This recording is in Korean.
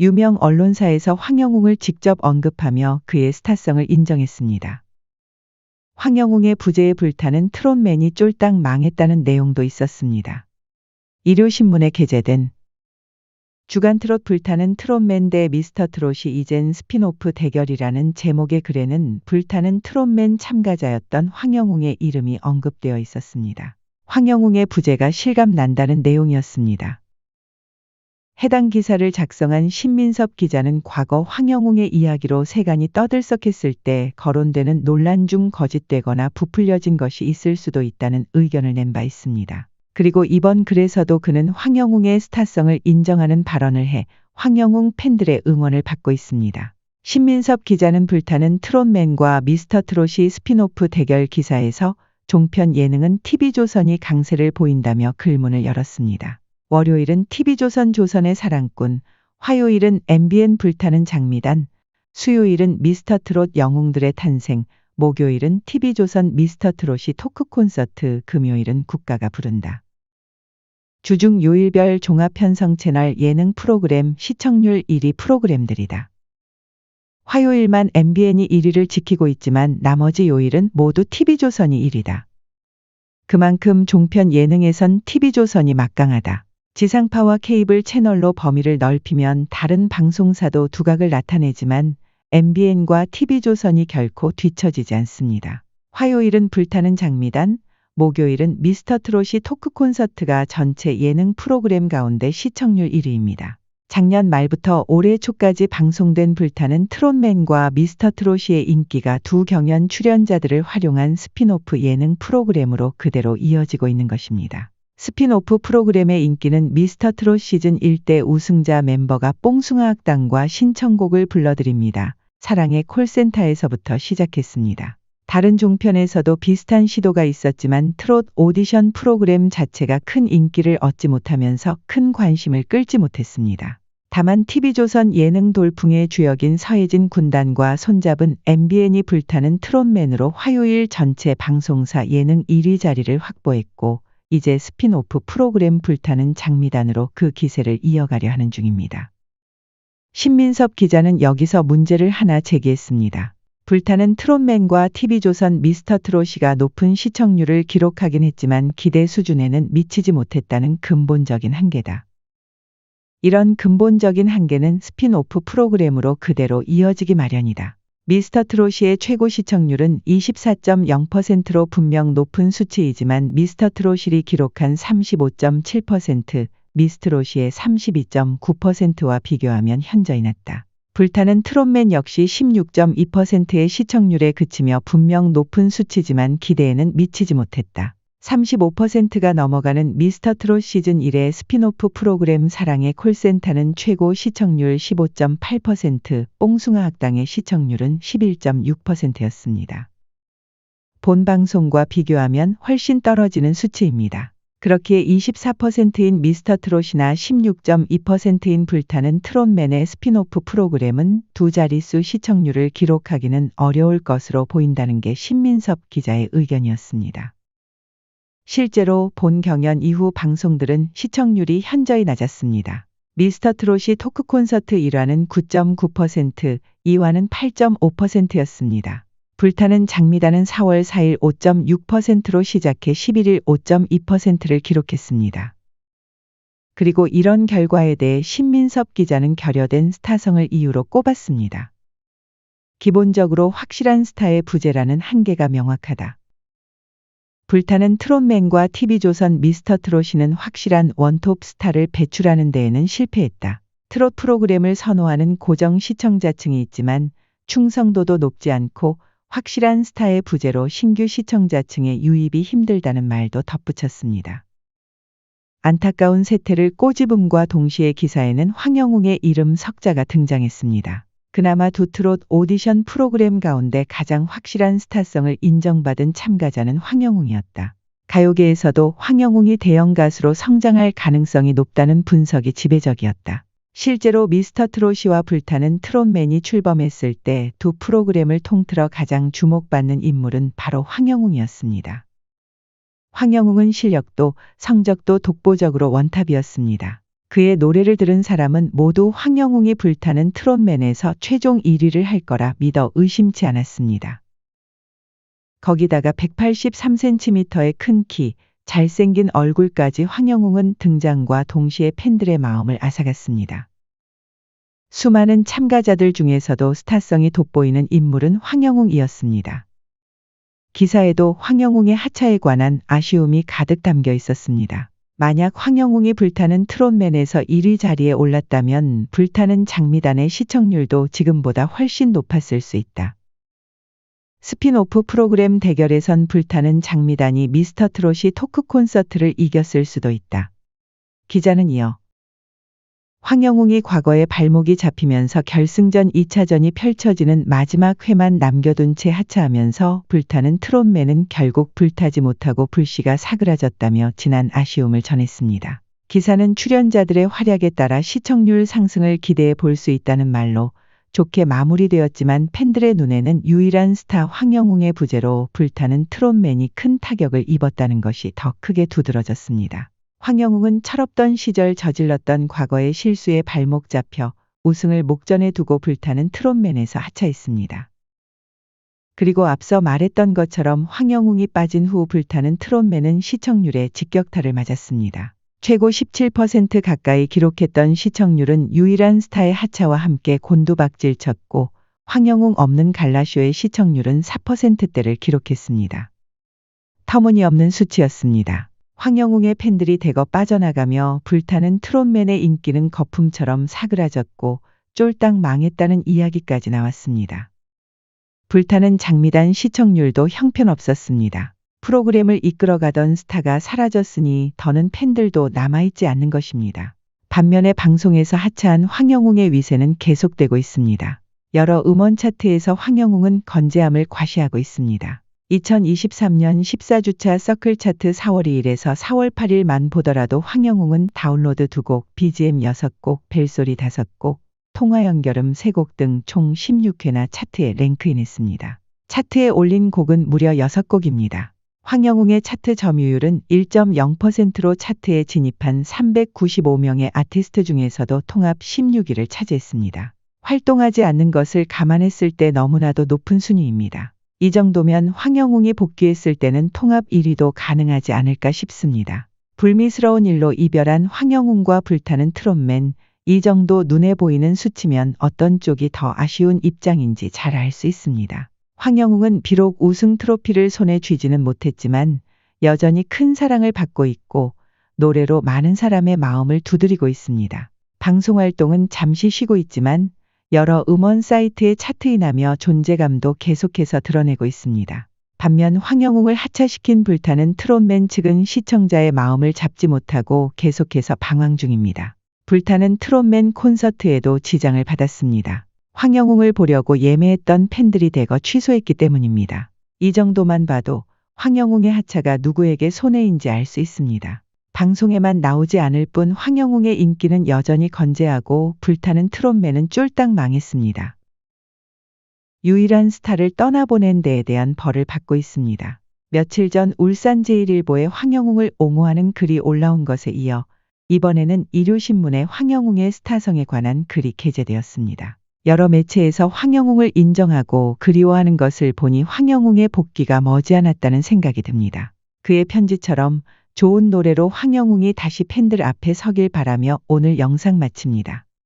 유명 언론사에서 황영웅을 직접 언급하며 그의 스타성을 인정했습니다. 황영웅의 부재에 불타는 트롯맨이 쫄딱 망했다는 내용도 있었습니다. 일요신문에 게재된 주간 트롯 불타는 트롯맨 대 미스터 트롯이 이젠 스핀오프 대결이라는 제목의 글에는 불타는 트롯맨 참가자였던 황영웅의 이름이 언급되어 있었습니다. 황영웅의 부재가 실감난다는 내용이었습니다. 해당 기사를 작성한 신민섭 기자는 과거 황영웅의 이야기로 세간이 떠들썩했을 때 거론되는 논란 중 거짓되거나 부풀려진 것이 있을 수도 있다는 의견을 낸 바 있습니다. 그리고 이번 글에서도 그는 황영웅의 스타성을 인정하는 발언을 해 황영웅 팬들의 응원을 받고 있습니다. 신민섭 기자는 불타는 트롯맨과 미스터 트롯이 스핀오프 대결 기사에서 종편 예능은 TV조선이 강세를 보인다며 글문을 열었습니다. 월요일은 TV조선 조선의 사랑꾼, 화요일은 MBN 불타는 장미단, 수요일은 미스터 트롯 영웅들의 탄생, 목요일은 TV조선 미스터 트롯이 토크 콘서트, 금요일은 국가가 부른다. 주중 요일별 종합 편성 채널 예능 프로그램 시청률 1위 프로그램들이다. 화요일만 MBN이 1위를 지키고 있지만 나머지 요일은 모두 TV조선이 1위다. 그만큼 종편 예능에선 TV조선이 막강하다. 지상파와 케이블 채널로 범위를 넓히면 다른 방송사도 두각을 나타내지만 MBN과 TV조선이 결코 뒤처지지 않습니다. 화요일은 불타는 장미단, 목요일은 미스터 트롯이 토크 콘서트가 전체 예능 프로그램 가운데 시청률 1위입니다. 작년 말부터 올해 초까지 방송된 불타는 트롯맨과 미스터 트롯의 인기가 두 경연 출연자들을 활용한 스핀오프 예능 프로그램으로 그대로 이어지고 있는 것입니다. 스핀오프 프로그램의 인기는 미스터 트롯 시즌 1때 우승자 멤버가 뽕숭아 악당과 신청곡을 불러드립니다. 사랑의 콜센터에서부터 시작했습니다. 다른 종편에서도 비슷한 시도가 있었지만 트롯 오디션 프로그램 자체가 큰 인기를 얻지 못하면서 큰 관심을 끌지 못했습니다. 다만 TV조선 예능 돌풍의 주역인 서혜진 군단과 손잡은 MBN이 불타는 트롯맨으로 화요일 전체 방송사 예능 1위 자리를 확보했고 이제 스핀오프 프로그램 불타는 장미단으로 그 기세를 이어가려 하는 중입니다. 신민섭 기자는 여기서 문제를 하나 제기했습니다. 불타는 트롯맨과 TV조선 미스터 트롯이가 높은 시청률을 기록하긴 했지만 기대 수준에는 미치지 못했다는 근본적인 한계다. 이런 근본적인 한계는 스핀오프 프로그램으로 그대로 이어지기 마련이다. 미스터 트롯의 최고 시청률은 24.0%로 분명 높은 수치이지만 미스터 트롯이 기록한 35.7%, 미스트롯의 32.9%와 비교하면 현저히 낮다. 불타는 트롯맨 역시 16.2%의 시청률에 그치며 분명 높은 수치지만 기대에는 미치지 못했다. 35%가 넘어가는 미스터 트롯 시즌 1의 스핀오프 프로그램 사랑의 콜센터는 최고 시청률 15.8%, 뽕숭아 학당의 시청률은 11.6%였습니다. 본 방송과 비교하면 훨씬 떨어지는 수치입니다. 그렇기에 24%인 미스터 트롯이나 16.2%인 불타는 트롯맨의 스핀오프 프로그램은 두 자릿수 시청률을 기록하기는 어려울 것으로 보인다는 게 신민섭 기자의 의견이었습니다. 실제로 본 경연 이후 방송들은 시청률이 현저히 낮았습니다. 미스터 트롯이 토크 콘서트 1화는 9.9%, 2화는 8.5%였습니다. 불타는 장미단은 4월 4일 5.6%로 시작해 11일 5.2%를 기록했습니다. 그리고 이런 결과에 대해 신민섭 기자는 결여된 스타성을 이유로 꼽았습니다. 기본적으로 확실한 스타의 부재라는 한계가 명확하다. 불타는 트롯맨과 TV조선 미스터 트롯이는 확실한 원톱 스타를 배출하는 데에는 실패했다. 트롯 프로그램을 선호하는 고정 시청자층이 있지만 충성도도 높지 않고 확실한 스타의 부재로 신규 시청자층의 유입이 힘들다는 말도 덧붙였습니다. 안타까운 세태를 꼬집음과 동시에 기사에는 황영웅의 이름 석자가 등장했습니다. 그나마 두 트롯 오디션 프로그램 가운데 가장 확실한 스타성을 인정받은 참가자는 황영웅이었다. 가요계에서도 황영웅이 대형 가수로 성장할 가능성이 높다는 분석이 지배적이었다. 실제로 미스터 트롯이와 불타는 트롯맨이 출범했을 때 두 프로그램을 통틀어 가장 주목받는 인물은 바로 황영웅이었습니다. 황영웅은 실력도 성적도 독보적으로 원탑이었습니다. 그의 노래를 들은 사람은 모두 황영웅이 불타는 트롯맨에서 최종 1위를 할 거라 믿어 의심치 않았습니다. 거기다가 183cm의 큰 키, 잘생긴 얼굴까지 황영웅은 등장과 동시에 팬들의 마음을 앗아갔습니다. 수많은 참가자들 중에서도 스타성이 돋보이는 인물은 황영웅이었습니다. 기사에도 황영웅의 하차에 관한 아쉬움이 가득 담겨 있었습니다. 만약 황영웅이 불타는 트롯맨에서 1위 자리에 올랐다면 불타는 장미단의 시청률도 지금보다 훨씬 높았을 수 있다. 스핀오프 프로그램 대결에선 불타는 장미단이 미스터트롯이 토크 콘서트를 이겼을 수도 있다. 기자는 이어 황영웅이 과거에 발목이 잡히면서 결승전 2차전이 펼쳐지는 마지막 회만 남겨둔 채 하차하면서 불타는 트롯맨은 결국 불타지 못하고 불씨가 사그라졌다며 지난 아쉬움을 전했습니다. 기사는 출연자들의 활약에 따라 시청률 상승을 기대해 볼 수 있다는 말로 좋게 마무리되었지만 팬들의 눈에는 유일한 스타 황영웅의 부재로 불타는 트롯맨이 큰 타격을 입었다는 것이 더 크게 두드러졌습니다. 황영웅은 철없던 시절 저질렀던 과거의 실수에 발목 잡혀 우승을 목전에 두고 불타는 트롯맨에서 하차했습니다. 그리고 앞서 말했던 것처럼 황영웅이 빠진 후 불타는 트롯맨은 시청률에 직격탄을 맞았습니다. 최고 17% 가까이 기록했던 시청률은 유일한 스타의 하차와 함께 곤두박질 쳤고 황영웅 없는 갈라쇼의 시청률은 4%대를 기록했습니다. 터무니없는 수치였습니다. 황영웅의 팬들이 대거 빠져나가며 불타는 트롯맨의 인기는 거품처럼 사그라졌고 쫄딱 망했다는 이야기까지 나왔습니다. 불타는 장미단 시청률도 형편없었습니다. 프로그램을 이끌어가던 스타가 사라졌으니 더는 팬들도 남아있지 않는 것입니다. 반면에 방송에서 하차한 황영웅의 위세는 계속되고 있습니다. 여러 음원 차트에서 황영웅은 건재함을 과시하고 있습니다. 2023년 14주차 서클 차트 4월 2일에서 4월 8일만 보더라도 황영웅은 다운로드 2곡, BGM 6곡, 벨소리 5곡, 통화 연결음 3곡 등 총 16회나 차트에 랭크인했습니다. 차트에 올린 곡은 무려 6곡입니다. 황영웅의 차트 점유율은 1.0%로 차트에 진입한 395명의 아티스트 중에서도 통합 16위를 차지했습니다. 활동하지 않는 것을 감안했을 때 너무나도 높은 순위입니다. 이 정도면 황영웅이 복귀했을 때는 통합 1위도 가능하지 않을까 싶습니다. 불미스러운 일로 이별한 황영웅과 불타는 트롯맨, 이 정도 눈에 보이는 수치면 어떤 쪽이 더 아쉬운 입장인지 잘 알 수 있습니다. 황영웅은 비록 우승 트로피를 손에 쥐지는 못했지만 여전히 큰 사랑을 받고 있고 노래로 많은 사람의 마음을 두드리고 있습니다. 방송 활동은 잠시 쉬고 있지만 여러 음원 사이트에 차트인하며 존재감도 계속해서 드러내고 있습니다. 반면 황영웅을 하차시킨 불타는 트롯맨 측은 시청자의 마음을 잡지 못하고 계속해서 방황 중입니다. 불타는 트롯맨 콘서트에도 지장을 받았습니다. 황영웅을 보려고 예매했던 팬들이 대거 취소했기 때문입니다. 이 정도만 봐도 황영웅의 하차가 누구에게 손해인지 알 수 있습니다. 방송에만 나오지 않을 뿐 황영웅의 인기는 여전히 건재하고 불타는 트롯맨은 쫄딱 망했습니다. 유일한 스타를 떠나보낸 데에 대한 벌을 받고 있습니다. 며칠 전 울산제일일보에 황영웅을 옹호하는 글이 올라온 것에 이어 이번에는 일요신문에 황영웅의 스타성에 관한 글이 게재되었습니다. 여러 매체에서 황영웅을 인정하고 그리워하는 것을 보니 황영웅의 복귀가 머지않았다는 생각이 듭니다. 그의 편지처럼 좋은 노래로 황영웅이 다시 팬들 앞에 서길 바라며 오늘 영상 마칩니다.